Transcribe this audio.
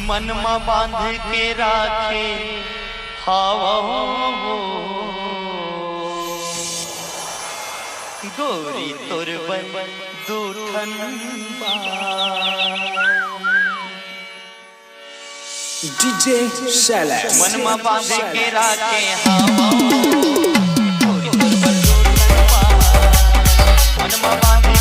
मन में बांध के राखे हावा गोरी तोर दूठन डीजे शैलेश मन में बांध के राखे हावा गोरी तोर दूठन मन में बांध